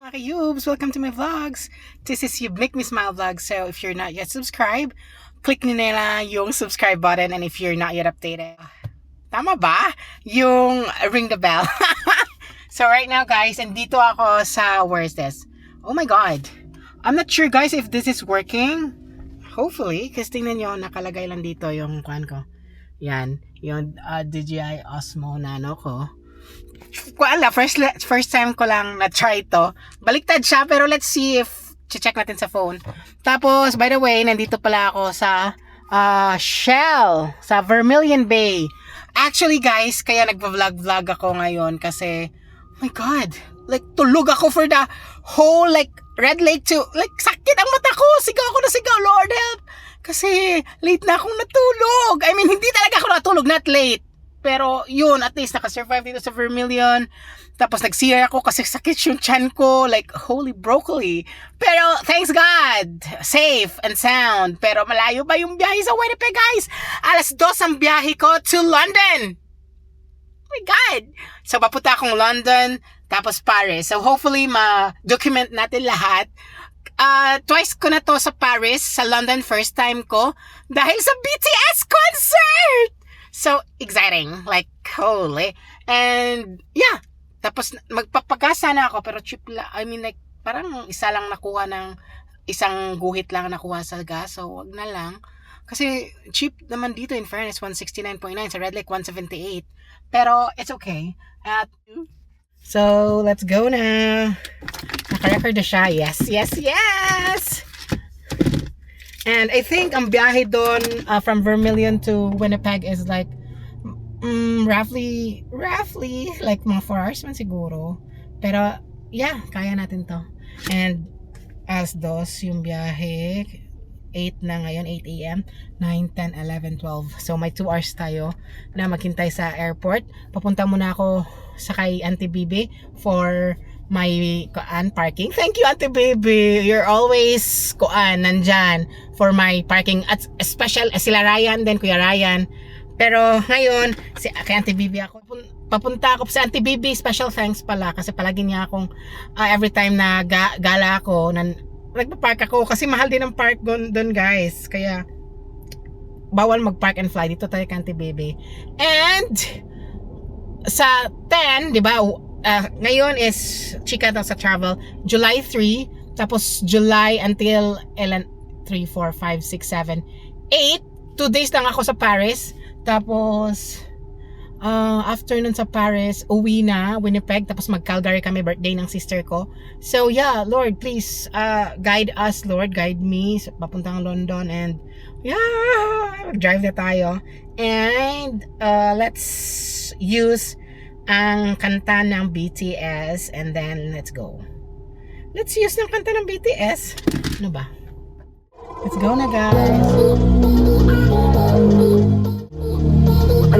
Hi Yubes, welcome to my vlogs. This is You Make Me Smile vlog. So if you're not yet subscribed, click nyo na yung subscribe button, and if you're not yet updated, tama ba? Yung ring the bell. So right now guys, andito ako sa, where is this? Oh my god. I'm not sure guys if this is working. Hopefully, kasi tingnan nyo, nakalagay lang dito yung kuhan ko. Yan, yung DJI Osmo Nano ko. Wala, first time ko lang na-try to. Baliktad siya, pero let's see if check natin sa phone. Tapos, by the way, nandito pala ako sa Shell, sa Vermilion Bay. Actually guys, kaya nagpa-vlog ako ngayon kasi, oh my god, like tulog ako for the whole like Red Lake to, like sakit ang mata ko, sigaw ako na sigaw, Lord help. Kasi late na akong natulog. I mean, hindi talaga ako natulog, not late. Pero yun, at least nakasurvive dito sa Vermilion. Tapos nag-CR ako kasi sakit yung chan ko. Like, holy broccoli. Pero thanks God, safe and sound. Pero malayo ba yung biyahe sa Winnipeg guys? 2:00 ang biyahe ko to London. Oh my God. So papunta akong London, tapos Paris. So hopefully ma-document natin lahat. Twice ko na to sa Paris, sa London first time ko. Dahil sa BTS concert! So exciting, like holy. And yeah, tapos magpapagasa na ako pero cheap lang. I mean like parang isa lang nakuha ng isang guhit lang nakuha sa gas. So wag na lang. Kasi cheap naman dito in fairness, 169.9 sa Red Lake 178. Pero it's okay. So let's go na. Naka-record na siya. Yes, yes, yes! And I think ang biyahe doon from Vermilion to Winnipeg is like roughly like mga 4 hours man siguro. Pero yeah, kaya natin to. And as dos yung biyahe, 8 na ngayon, 8 a.m., 9, 10, 11, 12. So may 2 hours tayo na maghintay sa airport. Papunta muna ako sa kay Auntie Bibi for my parking. Thank you Auntie Baby, you're always nandyan for my parking, at special sila Ryan din, Kuya Ryan. Pero ngayon kay Auntie Baby ako papunta ako sa Auntie Baby. Special thanks pala kasi palagi niya akong every time na gala ako nagpa-park ako kasi mahal din ang park doon guys, kaya bawal mag-park and fly dito tayo kay Auntie Baby. And sa 10, di ba, ngayon is chika daw sa travel, July 3, tapos July until 3, 4, 5, 6, 7, 8, 2 days lang ako sa Paris. Tapos after nun sa Paris, uwi na Winnipeg, tapos mag-Calgary kami, birthday ng sister ko. So yeah, Lord please guide us, Lord, guide me papuntang London. And yeah, drive na tayo. And let's use ang kanta ng BTS and then let's go. Let's use ng kanta ng BTS. Ano ba? Let's go na guys. I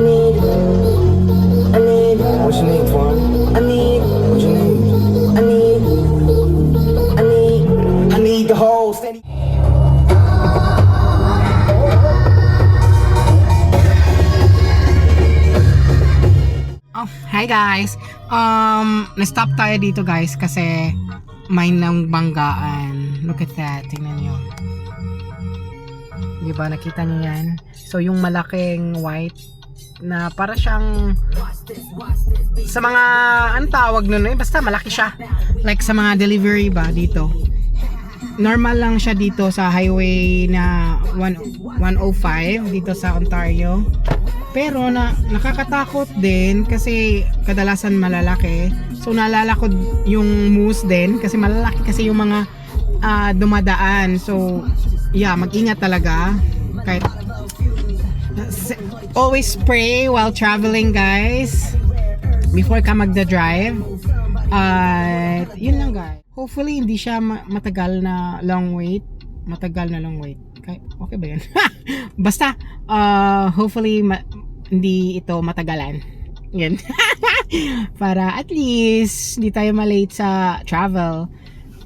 need what you need, Twan? I need what you need. I need the whole steady. Oh, hi guys. Na-stop tayo dito guys kasi may nang banggaan. Look at that. Tingnan nyo. Diba, nakita nyo yan? So, yung malaking white na para siyang sa mga, anong tawag nun? Basta malaki siya. Like sa mga delivery ba dito. Normal lang siya dito sa highway na 105 dito sa Ontario. Pero nakakatakot din kasi kadalasan malalaki. So naalala ko yung moose din kasi malalaki kasi yung mga dumadaan. So yeah, mag-ingat talaga. Kahit always pray while traveling guys before ka magda-drive. Yun lang guys. Hopefully hindi siya matagal na long wait. Okay ba yan? Basta hopefully hindi ito matagalan. Yan. Para at least hindi tayo malate sa travel.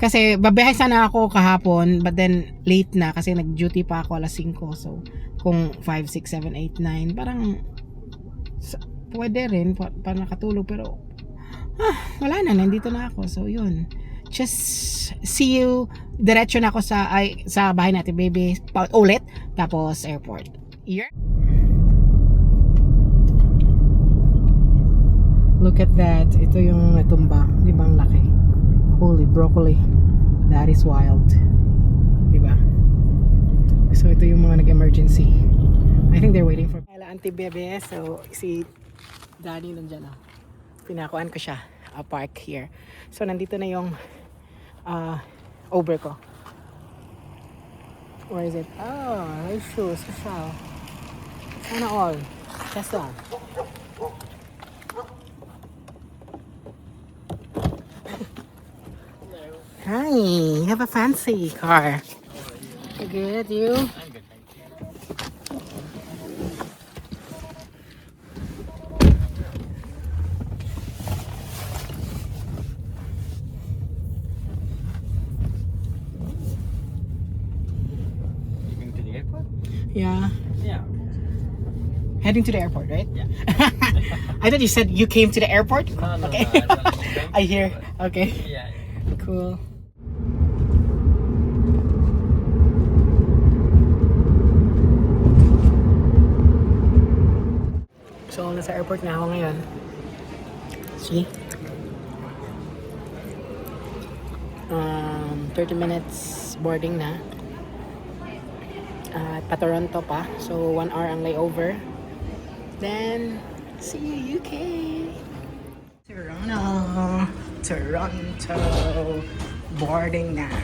Kasi babiyahe sana ako kahapon, but then late na kasi nag-duty pa ako 5:00. So kung 5, 6, 7, 8, 9 parang pwede rin para nakatulog, pero wala na, nandito na ako. So yun, just see you. Diretso na ako sa bahay natin, baby. Ulit. Tapos airport. Here. Look at that. Ito yung natumba. Di ba ang laki? Holy broccoli. That is wild. Di ba? So ito yung mga nag-emergency. I think they're waiting for Auntie Bebe. So si Danny nandyan na. Pinakuan ko siya. Park here. So nandito na yung Uber ko. Where is it? Oh, my shoes. Social. Sana all. Just all. Hi, you have a fancy car. You good, you? I'm good, thank you. You going to the airport? Yeah. Yeah. Heading to the airport, right? Yeah. I thought you said you came to the airport. No, Okay. no, I'm not going I to hear. the airport. Okay. Yeah. Cool. So, nasa airport na ako ngayon. See? 30 minutes boarding na. At pa-Toronto pa. So, 1 hour ang layover. Then, see you UK! Toronto! Boarding now.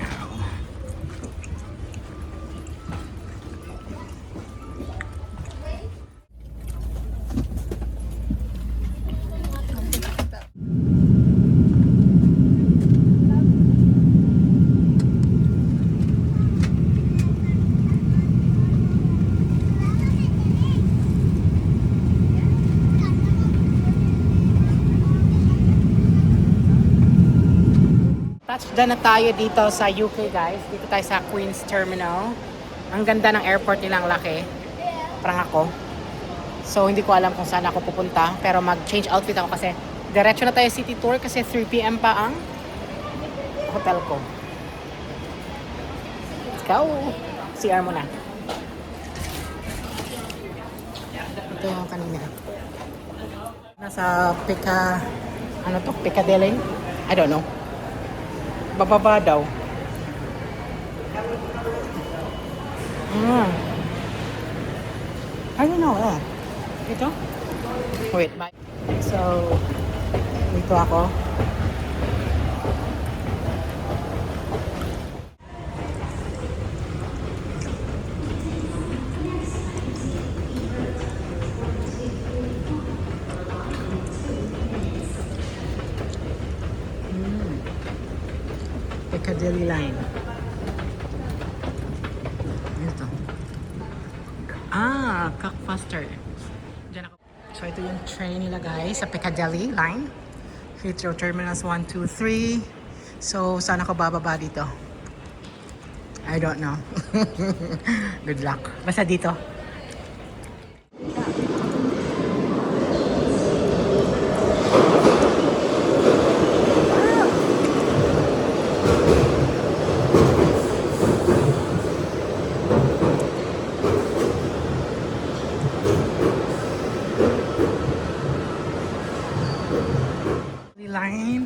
Touchdown na tayo dito sa UK, guys. Dito tayo sa Queen's Terminal. Ang ganda ng airport nilang laki. Parang ako. So, hindi ko alam kung saan ako pupunta. Pero mag-change outfit ako kasi diretso na tayo city tour kasi 3 PM pa ang hotel ko. Let's go! CR muna. Ito yung kanina. Nasa Piccadilly? I don't know. Bababa daw. I don't know. Ito? Wait, bye. So, dito ako. Piccadilly line. Ito. Cockfaster. Diyan ako. So, ito yung train nila, guys, sa Piccadilly line. Heathrow Terminals 1, 2, 3. So, saan ako bababa dito? I don't know. Good luck. Basta dito. Line.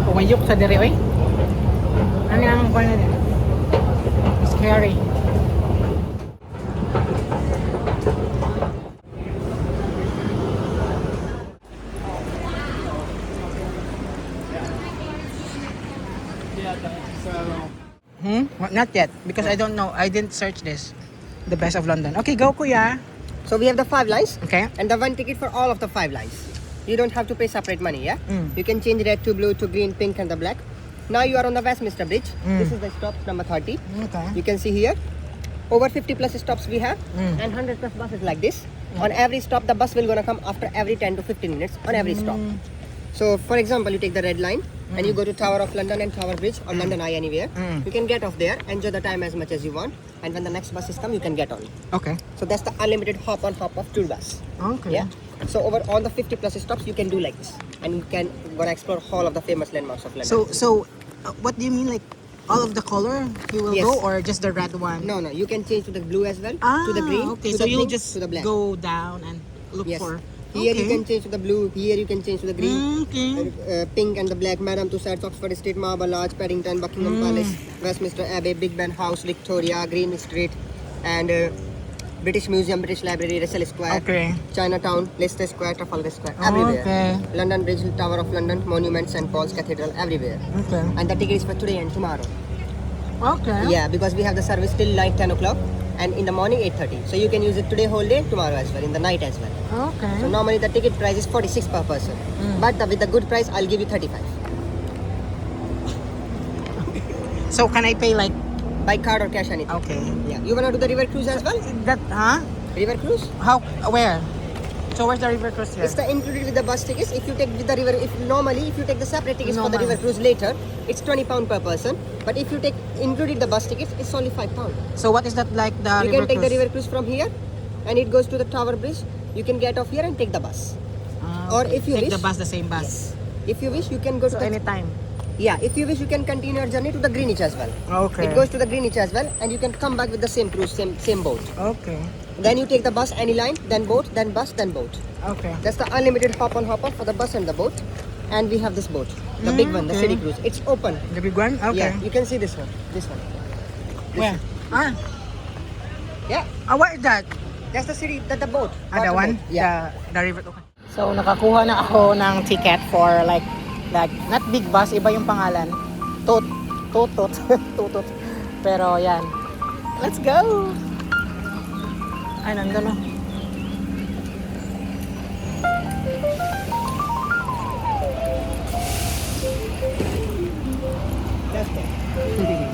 Pumayok sa dere, oy. Ano ang kuha na din? Scary. Not yet, because I don't know. I didn't search this. The best of London. Okay, go, kuya. So we have the 5 lines Okay. and the one ticket for all of the 5 lines. You don't have to pay separate money, yeah? Mm. You can change red to blue to green, pink and the black. Now you are on the Westminster Bridge. This is the stop number 30. Okay. You can see here. Over 50 plus stops we have Mm. and 100 plus buses like this. On every stop the bus will gonna come after every 10 to 15 minutes on every stop. So for example, you take the red line. and you go to Tower of London and Tower Bridge or London Eye anywhere, you can get off there, enjoy the time as much as you want, and when the next buses come, you can get on. Okay. So that's the unlimited hop on hop off tour bus. Okay. Yeah. So over all the 50 plus stops, you can do like this, and you can gonna explore all of the famous landmarks of London. So, what do you mean, like all of the color you will Yes. go, or just the red one? No, you can change to the blue as well, Ah, to the green, okay. to So the you'll pink, just to the black. go down and look Yes. for. Here you Okay. can change to the blue. Here you can change to the green. Okay. Pink and the black, Madame Tussauds, Oxford Street, Marble Arch, Paddington, Buckingham Palace, Westminster Abbey, Big Ben House, Victoria, Green Street, and British Museum, British Library, Russell Square, Okay. Chinatown, Leicester Square, Trafalgar Square, everywhere. Okay. London Bridge, Tower of London, Monument, St. Paul's Cathedral, everywhere. Okay. And the ticket is for today and tomorrow. Okay. Yeah, because we have the service till night 10 o'clock and in the morning 8:30. So you can use it today whole day, tomorrow as well, in the night as well. Okay. So normally the ticket price is 46 per person, but with the good price, I'll give you 35 So can I pay like? by card or cash anything. Okay. Yeah, you wanna do the river cruise as well? That River cruise? How? Where? So where's the river cruise here? It's the included with the bus tickets. If you take with the river, if you take the separate tickets for the Normal. river cruise later, it's £20 per person. But if you take included the bus tickets, it's only £5. So what is that like the You river can take cruise? the river cruise from here, and it goes to the Tower Bridge. You can get off here and take the bus. Or if you take wish, the bus, the same bus. yes. If you wish, you can go to So the anytime. yeah. If you wish, you can continue your journey to the Greenwich as well. Okay. It goes to the Greenwich as well, and you can come back with the same cruise, same boat. Okay. Then you take the bus any line, then boat, then bus, then boat. Okay. That's the unlimited hop on hop off for the bus and the boat. And we have this boat, the big one, the okay. city cruise. It's open. The big one. Okay. Yeah, you can see this one. This one. Where? Ah. Yeah, What is that? that's the city, the boat. Ah, the water one? boat. Yeah. The river. Okay. So, nakakuha na ako ng ticket for like, not big bus, iba yung pangalan. Tutot. Tutot. Pero, yan. Let's go! Ay, nandun o. That's it.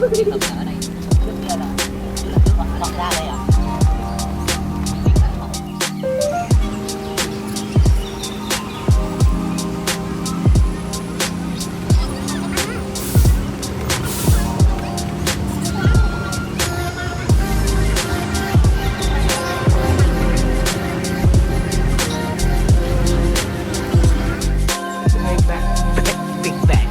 Big bag. Big bag.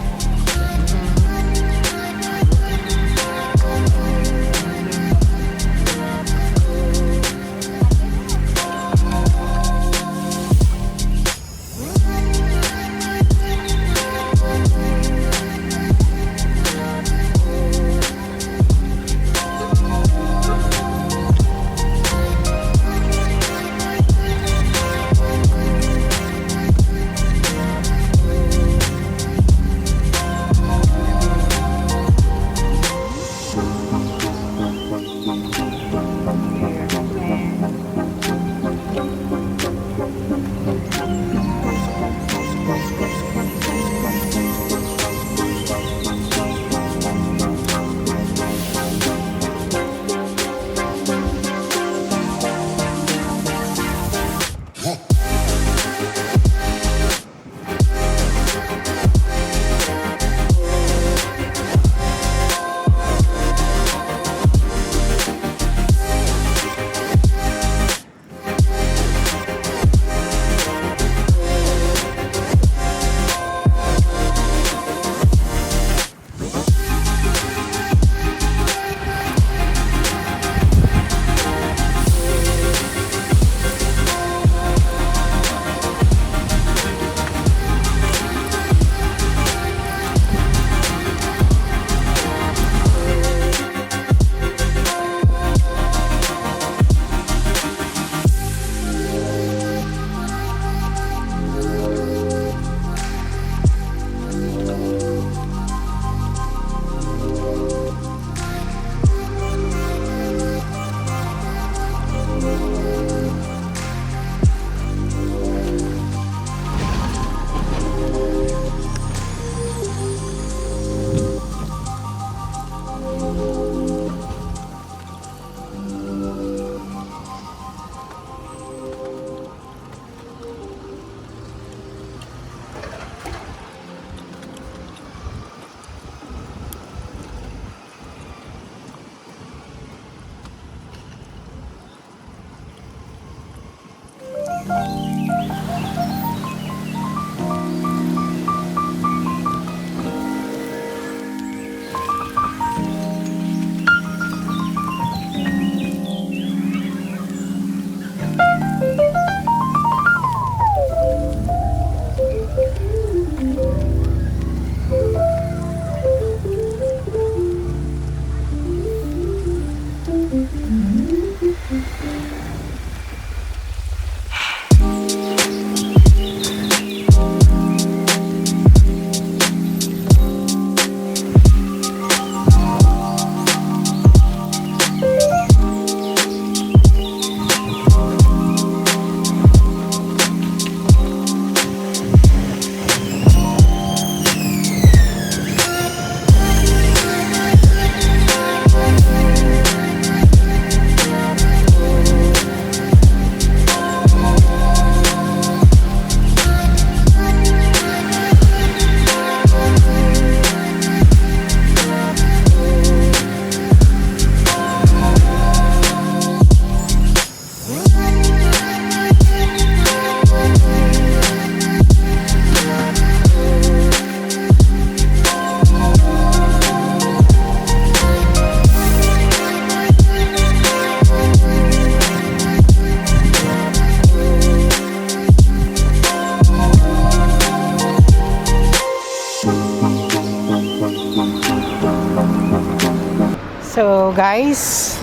So guys,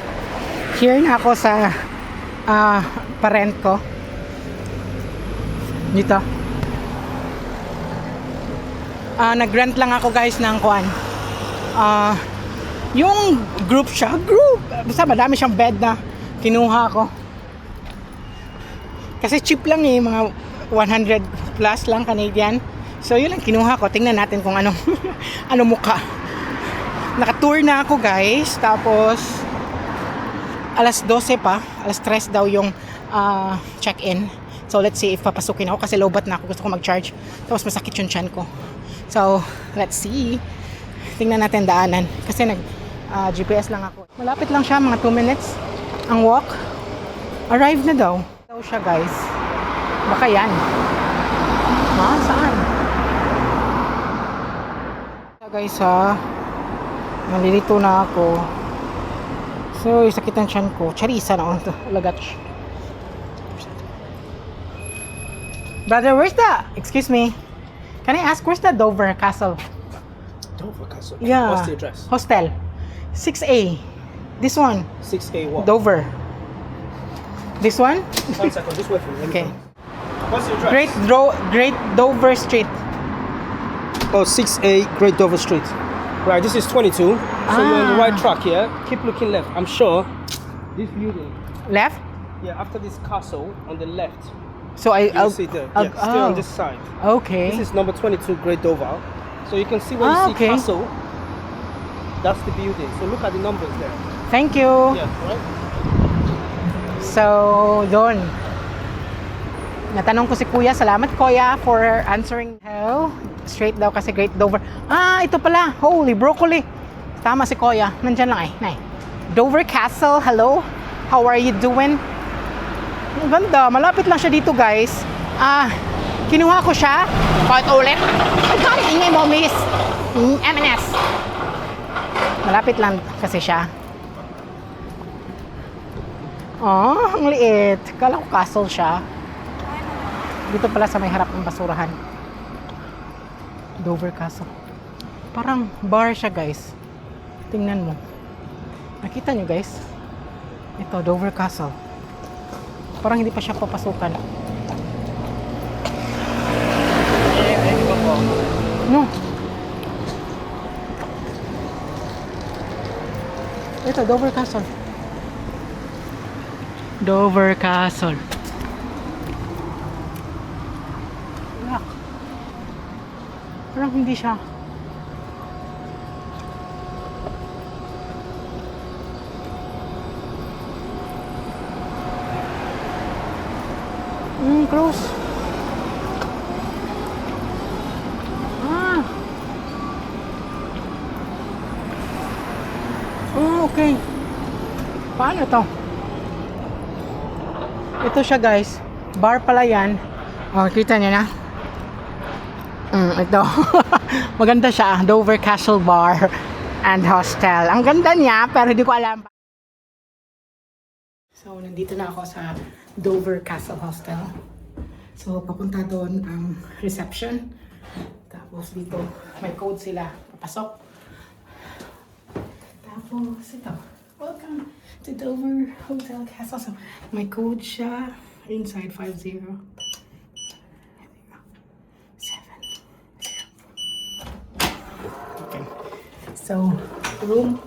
here na ako sa parent ko. Dito. Nag-rent lang ako guys ng kuan. Yung group siya, basta madami siyang bed na kinuha ko. Kasi cheap lang eh, mga 100 plus lang Canadian. So yun lang kinuha ko. Tingnan natin kung anong ano mukha. Naka-tour na ako guys. Tapos alas 12 pa. Alas 3 daw yung check-in. So let's see if papasukin ako kasi lobat na ako. Gusto ko mag-charge. Tapos masakit yung chan ko. So let's see. Tingnan natin daanan. Kasi GPS lang ako. Malapit lang siya, mga 2 minutes. Ang walk. Arrive na daw. Daw siya guys. Baka yan. Ha? Saan? Guys ha. Nalilito na ako. So, sakit ang tiyan ko. Charisa na ako. Lagat. Brother, where's the... Excuse me. Can I ask, where's the Dover Castle? Dover Castle. Yeah. What's the address? Hostel. 6A. This one. 6A what? Dover. This one? 1 second, just wait for me. Okay. What's the address? Great Dover Street. Oh, 6A Great Dover Street. Right, this is 22. So you're on the right track here. Keep looking left. I'm sure this building. Left? Yeah, after this castle on the left. So You'll see there. Yeah, stay on this side. Okay. This is number 22 Great Dover. So you can see when you see okay. castle. That's the building. So look at the numbers there. Thank you. Yeah, right? So, doon. Natanong ko si Kuya. Salamat Kuya for answering. Hello. Straight daw kasi Great Dover. Ito pala. Holy broccoli. Tama si Kuya. Nandyan lang Nay. Dover Castle. Hello. How are you doing? Ang ganda. Malapit lang siya dito guys. Kinuha ko siya. Kahit ulit. Ay, ingay mo miss. M&S. Malapit lang kasi siya. Ang liit. Kala ko castle siya. Dito pala sa may harap ng basurahan. Dover Castle. Parang bar siya guys. Tingnan mo. Nakita nyo guys? Ito, Dover Castle. Parang hindi pa siya papasukan. No. Ito, Dover Castle. Dover Castle. Look. Parang hindi siya. Close. Okay. Paano to? Ito siya guys. Bar pala yan. Kita niyo na? Ito. Maganda siya. Dover Castle Bar and Hostel. Ang ganda niya pero hindi ko alam. So, nandito na ako sa Dover Castle Hostel. So, papunta doon ang reception. Tapos dito, may code sila. Papasok. Tapos ito. Welcome to Dover Hotel Castle. So, may code siya. Inside 50. 7. Okay. So, room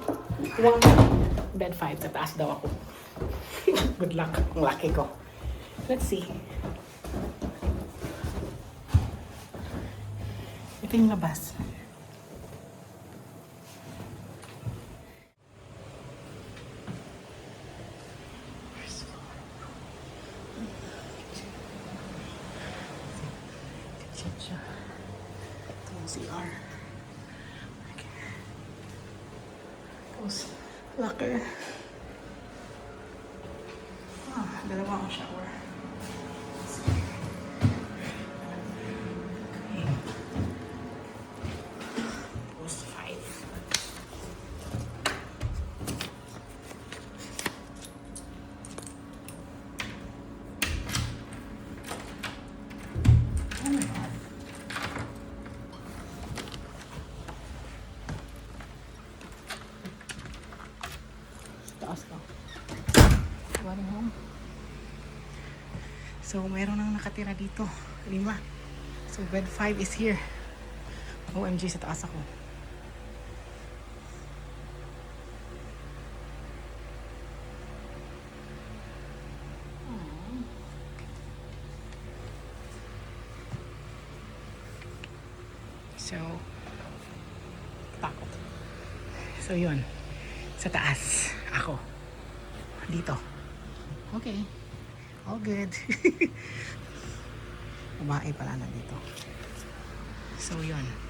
1, bed 5. Sa taas daw ako. Good luck. Ang laki ko. Let's see. Ito yung labas. Ito yung CR. Okay. Tapos, locker. Dalawa ang shower. Okay. Post 5. Oh my God. Taas ka. Going home. So, mayroon nang nakatira dito. 5. So, bed 5 is here. OMG, sa taas ako. So, takot. So yun, sa taas ako. Dito. Okay. All good. Babae pala na dito. So yun.